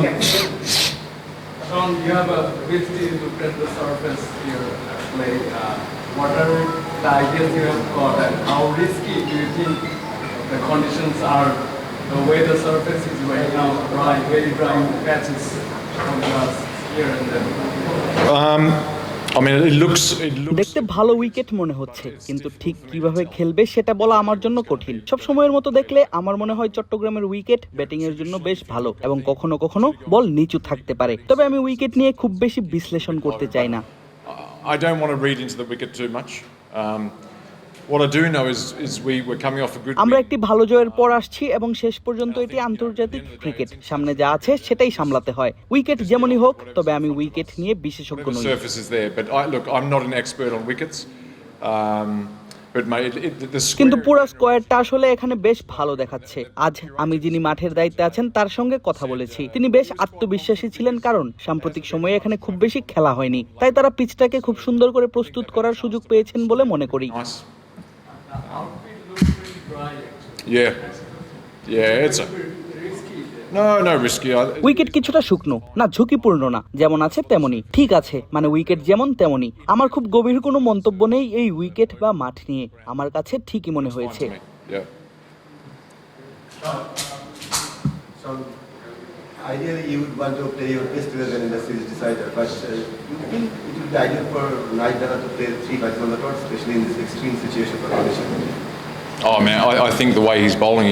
Sean, you have a ability to look at the surface here, like what are the ideas you have got and how risky do you think the conditions are, the way the surface is right now, dry, very dry patches of grass here and there? I mean, it looks. দেখতে ভালো wicket মনে হচ্ছে, কিন্তু ঠিক কিভাবে খেলবে সেটা বলা আমার জন্য কঠিন। সব সময়ের মতো দেখলে আমার মনে হয় চট্টগ্রামের উইকেট ব্যাটিং এর জন্য বেশ ভালো এবং কখনো কখনো বল নিচু থাকতে পারে। তবে আমি উইকেট নিয়ে খুব বেশি বিশ্লেষণ করতে চাই না। I don't want to read into the wicket too much. What I do know is we were coming off a good. আমরা একটি ভালো জয়ের পর আসছি এবং শেষ পর্যন্ত এটি আন্তর্জাতিক ক্রিকেট, সামনে যা আছে সেটাই সামলাতে হয়। উইকেট যেমনই হোক, তবে আমি উইকেট নিয়ে বিশেষজ্ঞ নই। Surface is there, but look, I'm not an expert on wickets. But কিন্তু পুরো স্কোয়াডটা আসলে এখানে বেশ ভালো দেখাচ্ছে। আজ আমি যিনি মাঠের দায়িত্বে আছেন তার সঙ্গে কথা বলেছি, তিনি বেশ আত্মবিশ্বাসী ছিলেন, কারণ সাম্প্রতিক সময়ে এখানে খুব বেশি খেলা হয়নি, তাই তারা পিচটাকে খুব সুন্দর করে প্রস্তুত করার সুযোগ পেয়েছেন বলে মনে করি। উইকেট কিছুটা শুকনো, না ঝুঁকিপূর্ণ না, যেমন আছে তেমনই ঠিক আছে, মানে উইকেট যেমন তেমনই। আমার খুব গভীর কোনো মন্তব্য নেই এই উইকেট বা মাঠ নিয়ে, আমার কাছে ঠিকই মনে হয়েছে। Ideally, you would want to play your best 11 in the series decider, but you think it would be ideal for Nahid Rana to play 3 batsmen on the court, especially in this extreme situation for condition? Oh man, I think the way he's bowling,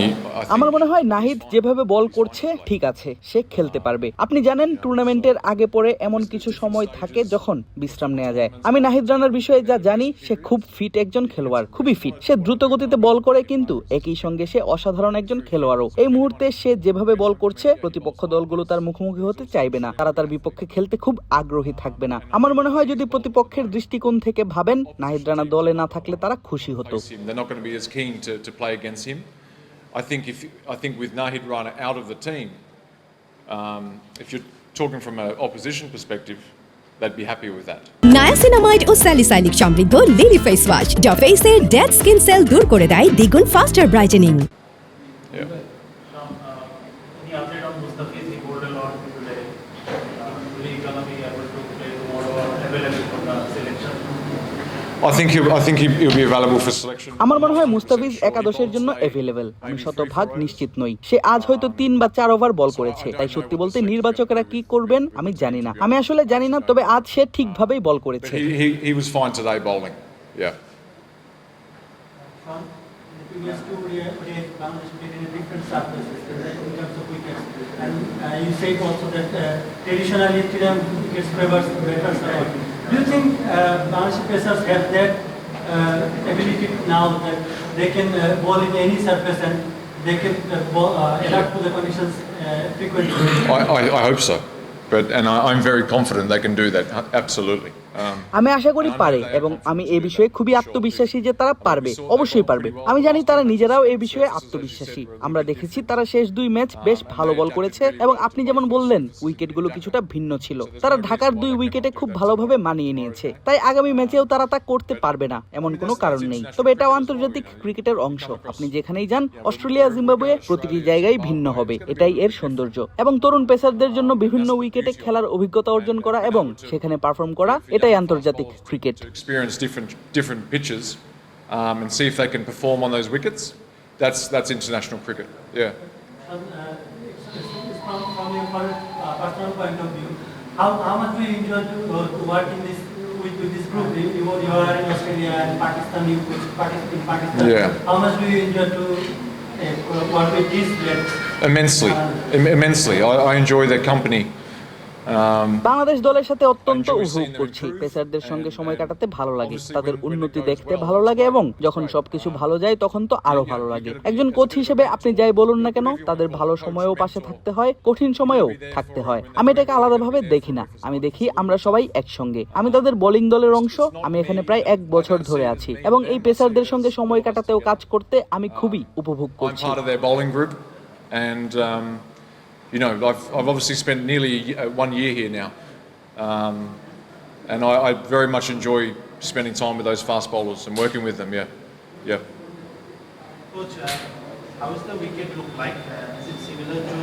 আমার মনে হয় নাহিদ যেভাবে বল করছে ঠিক আছে, সে খেলতে পারবে। আপনি জানেন টুর্নামেন্টের আগে পরে এমন কিছু সময় থাকে যখন বিশ্রাম নেওয়া যায়। আমি নাহিদ রানার বিষয়ে যা জানি, সে খুব ফিট একজন খেলোয়াড়, খুবই ফিট। সে দ্রুত গতিতে বল করে, কিন্তু একই সঙ্গে সে অসাধারণ একজন খেলোয়াড়ও। এই মুহূর্তে সে যেভাবে বল করছে, প্রতিপক্ষ দলগুলো তার মুখোমুখি হতে চাইবে না, তারা তার বিপক্ষে খেলতে খুব আগ্রহী থাকবে না। আমার মনে হয় যদি প্রতিপক্ষের দৃষ্টিকোণ থেকে ভাবেন, নাহিদ রানা দলে না থাকলে তারা খুশি হতো। to play against him. I think with Nahid Rana out of the team, if you're talking from an opposition perspective, they'd be happy with that. Niacinamide ও স্যালিসাইলিক সমৃদ্ধ লিলি ফেস ওয়াশ যা ফেসের ডেড স্কিন সেল দূর করে দেয় দ্বিগুণ faster brightening. I think he'll be available for selection. আমার মনে হয় মুস্তাফিজ একাদশের জন্য অ্যাভেলেবল, আমি শতভাগ নিশ্চিত নই। সে আজ হয়তো 3 বা 4 ওভার বল করেছে, তাই সত্যি বলতে নির্বাচকেরা কি করবেন আমি জানি না, আমি আসলে জানি না, তবে আজ সে ঠিকভাবেই বল করেছে। He was fine today bowling. Yeah. You said also that traditionally wickets favors batters. Do you think Bangladeshi pacers have that ability now that they can bowl in any surface and they can adapt to the conditions frequently? I hope so, and I'm very confident they can do that. Absolutely. আমি আশা করি পারে, এবং আমি এই বিষয়ে খুবই আত্মবিশ্বাসী যে তারা পারবে, অবশ্যই পারবে। আমি জানি তারা নিজেরাও এই বিষয়ে আত্মবিশ্বাসী। আমরা দেখেছি তারা শেষ 2 ম্যাচ বেশ ভালো বল করেছে, এবং আপনি যেমন বললেন উইকেটগুলো কিছুটা ভিন্ন ছিল, তারা ঢাকার 2 উইকেটে খুব ভালোভাবে মানিয়ে নিয়েছে, তাই আগামী ম্যাচেও তারা তা করতে পারবে না এমন কোনো কারণ নেই। তবে এটাও আন্তর্জাতিক ক্রিকেটের অংশ, আপনি যেখানেই যান, অস্ট্রেলিয়া, জিম্বাবুয়ে, প্রতিটি জায়গায় ভিন্ন হবে, এটাই এর সৌন্দর্য। এবং তরুণ পেসারদের জন্য বিভিন্ন উইকেটে খেলার অভিজ্ঞতা অর্জন করা এবং সেখানে পারফর্ম করা, এটাই আন্তর্জাতিক cricket. To experience different pitches and see if they can perform on those wickets. That's international cricket. Yeah. From your personal point of view, how much do you enjoy to work in this with this group? You are in Australia and Pakistan. You participate in Pakistan. Yeah. How much do you enjoy to work with these players? Immensely. I enjoy their company. Bangladesh দলের সাথে অত্যন্ত উপভোগ করছি। পেসারদের সঙ্গে সময় কাটাতে ভালো লাগে, তাদের উন্নতি দেখতে ভালো লাগে, এবং যখন সবকিছু ভালো যায় তখন তো আরো ভালো লাগে। একজন কোচ হিসেবে আপনি যাই বলুন না কেন, তাদের ভালো সময়েও পাশে থাকতে হয়, কঠিন সময়েও থাকতে হয়। আমি এটাকে আলাদাভাবে দেখি না, আমি দেখি আমরা সবাই একসঙ্গে। আমি তাদের বোলিং দলের অংশ, আমি এখানে প্রায় 1 বছর ধরে আছি, এবং এই পেসারদের সঙ্গে সময় কাটাতেও কাজ করতে আমি খুবই উপভোগ করছি। You know, I've obviously spent nearly 1 year here now, and I very much enjoy spending time with those fast bowlers and working with them. Yeah. Coach, how does the wicket look like? Is it similar to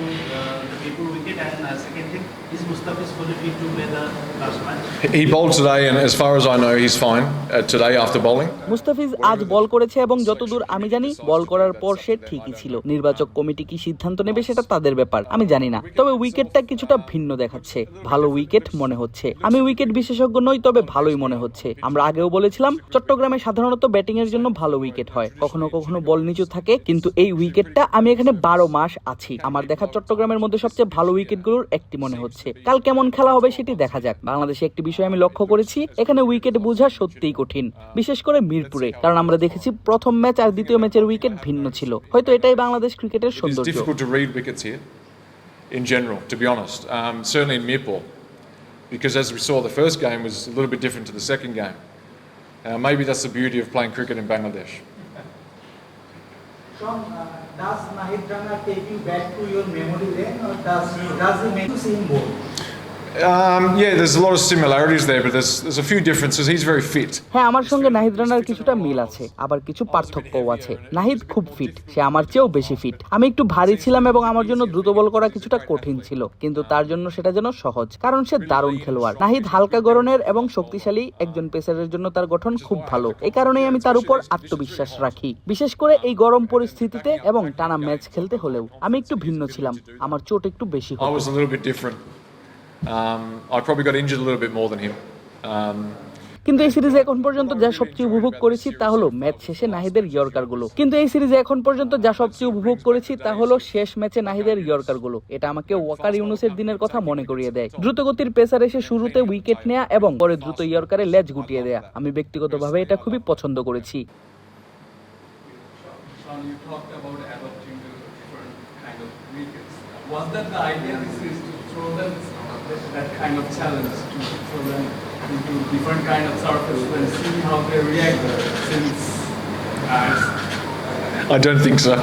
the paper wicket? it? And second thing, is Mustafiz fully fit to play the last match? He bowled today, and as far as I know, he's fine today after bowling. Mustafiz আজ বল করেছে এবং যতদূর আমি জানি বল করার পর সে ঠিকই ছিল। নির্বাচক কমিটি কি সিদ্ধান্ত নেবে সেটা তাদের ব্যাপার, আমি জানি না। তবে উইকেটটা কিছুটা ভিন্ন দেখাচ্ছে, ভালো উইকেট মনে হচ্ছে। আমি উইকেট বিশেষজ্ঞ নই, তবে ভালোই মনে হচ্ছে। আমরা আগেও বলেছিলাম চট্টগ্রামে সাধারণত ব্যাটিং এর জন্য ভালো উইকেট হয়, কখনো কখনো বল নিচু থাকে, কিন্তু এই উইকেটটা আমি এখানে 12 মাস আছি, আমার দেখা চট্টগ্রামের মধ্যে সবচেয়ে ভালো উইকেটগুলোর একটি মনে হচ্ছে। কাল কেমন খেলা হবে সেটি দেখা যাক। বাংলাদেশে একটি বিষয় আমি লক্ষ্য করেছি, এখানে উইকেট বোঝা সত্যিই কঠিন, বিশেষ করে মিরপুরে, কারণ আমরা দেখেছি প্রথম ম্যাচ আর দ্বিতীয় ম্যাচের উইকেট ভিন্ন ছিল। হয়তো এটাই বাংলাদেশ ক্রিকেটের It's সৌন্দর্য। difficult to read wickets here, in general, to be honest. Certainly in Mirpur, because as we saw, the first game was a little bit different to the second game. Maybe that's the beauty of playing cricket in Bangladesh. Does Nahid Rana take you back to your memory lane, or does he make you see him bowl? Yeah, there's a lot of similarities there, but there's a few differences. He's very fit. হ্যাঁ, আমার সঙ্গে নাহিদ রানার কিছুটা মিল আছে, আবার কিছু পার্থক্যও আছে। নাহিদ খুব fit, সে আমার চেয়েও বেশি ফিট। আমি একটু ভারী ছিলাম এবং আমার জন্য দ্রুত বল করা কিছুটা কঠিন ছিল, কিন্তু তার জন্য সেটা যেন সহজ, কারণ সে দারুণ খেলোয়াড়। নাহিদ হালকা গড়নের এবং শক্তিশালী একজন পেসারের জন্য তার গঠন খুব ভালো, এই কারণেই আমি তার উপর আত্মবিশ্বাস রাখি, বিশেষ করে এই গরম পরিস্থিতিতে এবং টানা ম্যাচ খেলতে হলেও। আমি একটু ভিন্ন ছিলাম, আমার চোট একটু বেশি I হতো। was a little bit different. I probably got injured a little bit more than him. কিন্তু এই সিরিজে এখন পর্যন্ত যা সবচেয়ে উপভোগ করেছি তা হলো ম্যাচ শেষে নাহিদের ইয়র্কারগুলো। শেষ ম্যাচে নাহিদের ইয়র্কারগুলো, এটা আমাকে ওয়াকার ইউনুসের দিনের কথা মনে করিয়ে দেয়। দ্রুতগতির পেসার এসে শুরুতে উইকেট নেয়া এবং পরে দ্রুত ইয়র্কারে লেজ গুটিয়ে দেয়া, আমি ব্যক্তিগতভাবে এটা খুবই পছন্দ করেছি। Sean, you talked about adapting to different kind of wickets. Was that the idea? This is to throw them that kind of challenge, to throw them into different kind of surface and see how they react. Since I don't think so.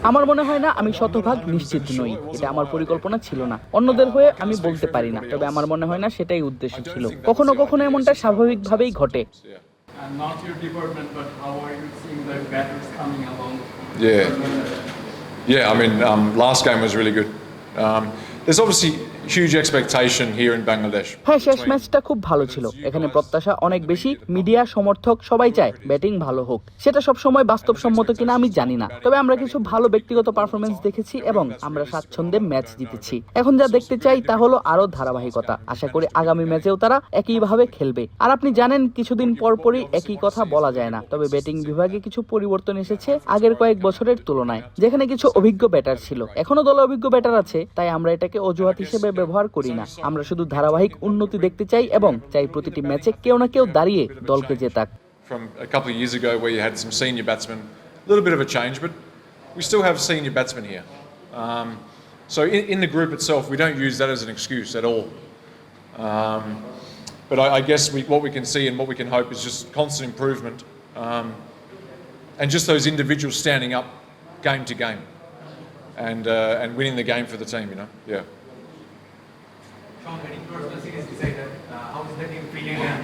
আমার মনে হয় না, আমি শতভাগ নিশ্চিত নই, এটা আমার পরিকল্পনা ছিল না। অন্যদের হয়ে আমি বলতে পারি না, তবে আমার মনে হয় না সেটাই উদ্দেশ্য ছিল। কখনো কখনো এমনটা স্বাভাবিকভাবেই ঘটে। and not your department, but how are you seeing the batters coming along? Yeah. I mean, last game was really good. There's obviously huge expectation here in Bangladesh. হ্যাঁ, শেষ ম্যাচটা খুব ভালো ছিল। এখানে প্রত্যাশা অনেক বেশি, মিডিয়া, সমর্থক সবাই চায় ব্যাটিং ভালো হোক। সেটা সব সময় বাস্তবসম্মত কিনা আমি জানি না, তবে আমরা কিছু ভালো ব্যক্তিগত পারফরমেন্স দেখেছি এবং আমরা স্বাচ্ছন্দ্যে ম্যাচ জিতেছি। এখন যা দেখতে চাই তা হলো আরো ধারাবাহিকতা। আশা করি আগামী ম্যাচেও তারা একইভাবে খেলবে। আর আপনি জানেন, কিছুদিন পরপরই একই কথা বলা যায় না, তবে ব্যাটিং বিভাগে কিছু পরিবর্তন এসেছে আগের কয়েক বছরের তুলনায়, যেখানে কিছু অভিজ্ঞ ব্যাটার ছিল। এখনো দলে অভিজ্ঞ ব্যাটার আছে, তাই আমরা এটাকে অজুহাত হিসেবে ব্যবহার করি না। আমরা শুধু ধারাবাহিক উন্নতি দেখতে চাই এবং চাই প্রতিটি ম্যাচে কেউ না কেউ দাঁড়িয়ে দলকে জেতাক। From a couple of years ago where you had some senior batsmen, a little bit of a change, but we still have senior batsmen here. So in the group itself, we don't use that as an excuse at all. But I guess what we can see and what we can hope is just constant improvement, and just those individuals standing up game to game and winning the game for the team, you know. Yeah. Sean, heading towards the series decided, how is the team feeling, and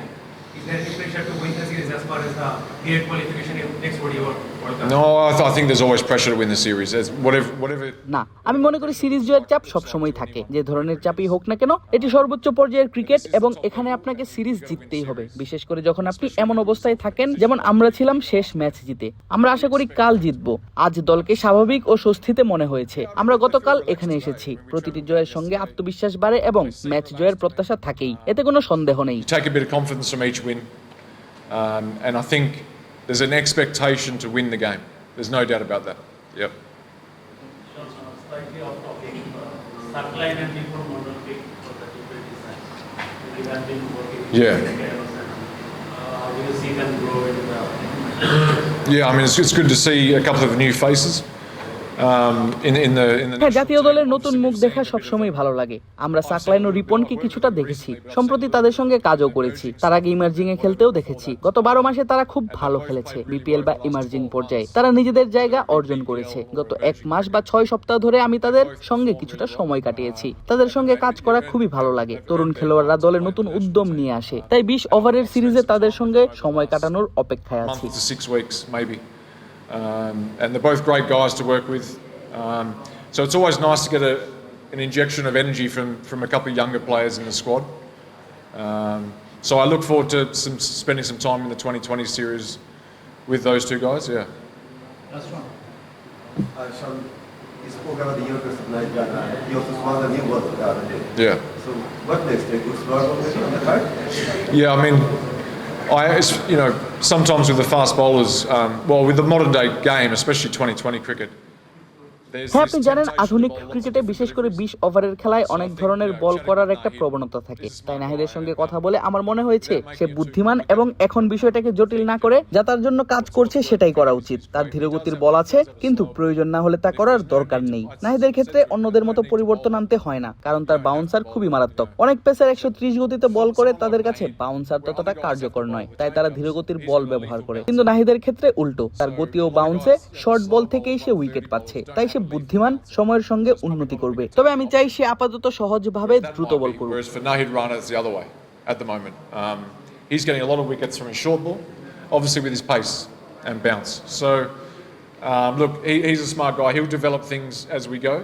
is there any pressure to win the series as far as the direct qualification in next World Cup? No, I think there's always pressure to win the series. There's whatever. না, আমি মনে করি series জয়ের চাপ সবসময় থাকে, যে ধরনের চাপই হোক না কেন। এটি সর্বোচ্চ পর্যায়ের ক্রিকেট এবং এখানে আপনাকে সিরিজ জিততেই হবে, বিশেষ করে যখন আপনি এমন অবস্থায় থাকেন যেমন আমরা ছিলাম শেষ ম্যাচ জিতে। আমরা আশা করি কাল জিতবো। আজ দলকে স্বাভাবিক ও স্বস্তিতে মনে হয়েছে। আমরা গতকাল এখানে এসেছি, প্রতিটি জয়ের সঙ্গে আত্মবিশ্বাস বাড়ে এবং ম্যাচ জয়ের প্রত্যাশা থাকেই, এতে কোনো সন্দেহ নেই। Take a bit of confidence from each win, and I think there's an expectation to win the game. There's no doubt about that. Yep. Slightly off topic, Sarkline and Nipur model pick for the T20 side. We have been working with Yeah. How do you see them grow into the Yeah, I mean, it's good to see a couple of new faces in the. হ্যাঁ, জাতীয় দলের নতুন মুখ দেখা সবসময় ভালো লাগে। আমরা সাকলাইন ও রিপনকে কিছুটা দেখেছি, সম্প্রতি তাদের সঙ্গে কাজও করেছি। তার আগে ইমার্জিং এ খেলতেও দেখেছি। গত 12 মাসে তারা খুব ভালো খেলেছে। বিপিএল বা ইমার্জিং পর্যায়ে তারা নিজেদের জায়গা অর্জন করেছে। গত 1 মাস বা 6 সপ্তাহ ধরে আমি তাদের সঙ্গে কিছুটা সময় কাটিয়েছি। তাদের সঙ্গে কাজ করা খুবই ভালো লাগে। তরুণ খেলোয়াড়রা দলে নতুন উদ্যম নিয়ে আসে, তাই 20 ওভারের সিরিজে তাদের সঙ্গে সময় কাটানোর অপেক্ষায় আছি। Month to 6 weeks, maybe. And they're both great guys to work with. So it's always nice to get an injection of energy from a couple of younger players in the squad. So I look forward to spending some time in the 2020 series with those two guys. Yeah. Last one. Sean, you spoke about the Europeans of Nahid Rana. He also scored a new ball the other day. Yeah. So what next? Like, good score maybe on the card? Yeah, I mean, sometimes with the fast bowlers, with the modern day game, especially 2020 cricket, হ্যাঁ, আপনি জানেন আধুনিক ক্রিকেটে বিশেষ করে 20 ওভারের খেলায় অনেক ধরনের বল করার একটা প্রবণতা থাকে। তাই নাহিদের সঙ্গে কথা বলে আমার মনে হয়েছে সে বুদ্ধিমান এবং এখন বিষয়টাকে জটিল না করে যা তার জন্য কাজ করছে সেটাই করা উচিত। তার ধীরগতির বল আছে, কিন্তু প্রয়োজন না হলে তা করার দরকার নেই। নাহিদের ক্ষেত্রে অন্যদের মতো পরিবর্তন আনতে হয় না, কারণ তার বাউন্সার খুবই মারাত্মক। অনেক পেসার 130 গতিতে বল করে, তাদের কাছে বাউন্সার ততটা কার্যকর নয়, তাই তারা ধীরগতির বল ব্যবহার করে। কিন্তু নাহিদের ক্ষেত্রে উল্টো, তার গতি ও বাউন্সে শর্ট বল থেকেই সে উইকেট পাচ্ছে, তাই সে বুদ্ধিমান, সময়ের সঙ্গে উন্নতি করবে। তবে আমি চাই সে আপাতত সহজভাবে দ্রুত বল করুক। Whereas for Nahid Rana it's the other way at the moment. He's getting a lot of wickets from his short ball, obviously with his pace and bounce. So look, he's a smart guy. He'll develop things as we go,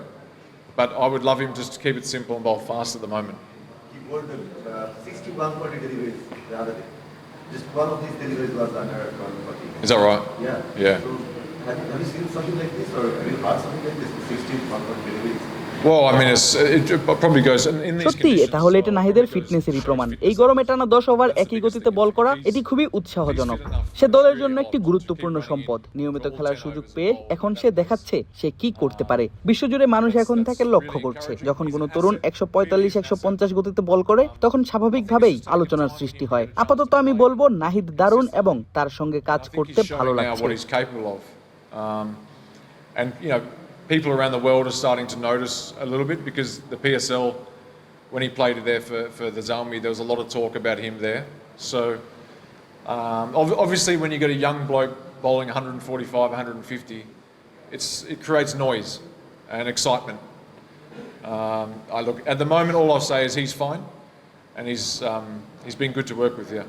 but I would love him just to keep it simple and bowl fast at the moment. He bowled 61-40 deliveries the other day. Just one of these deliveries was under 140. Is that right? Yeah. Yeah. So, have you seen something like this, or have you heard something like this? 16-140 deliveries. Well, I mean, it probably goes in these সত্যি conditions. তাহলে এটা নাহিদের ফিটনেসেরই প্রমাণ। এই গরমে টানা 10 over একই গতিতে বল করা, এটি খুবই উৎসাহজনক। সে দলের জন্য একটি গুরুত্বপূর্ণ সম্পদ। নিয়মিত খেলার সুযোগ পেয়ে এখন সে দেখাচ্ছে সে কি করতে পারে। বিশ্বজুড়ে মানুষ এখন তাকে লক্ষ্য করছে। যখন কোনো তরুণ 145-150 গতিতে বল করে, তখন স্বাভাবিকভাবেই আলোচনার সৃষ্টি হয়। আপাতত আমি বলবো নাহিদ দারুণ এবং তার সঙ্গে কাজ করতে ভালো Now লাগছে। what he's capable of, and people around the world are starting to notice a little bit, because the PSL, when he played there for the Zalmi, there was a lot of talk about him there. So obviously when you get a young bloke bowling 145, 150, it creates noise and excitement. At the moment all I'll say is he's fine, and he's been good to work with. Yeah.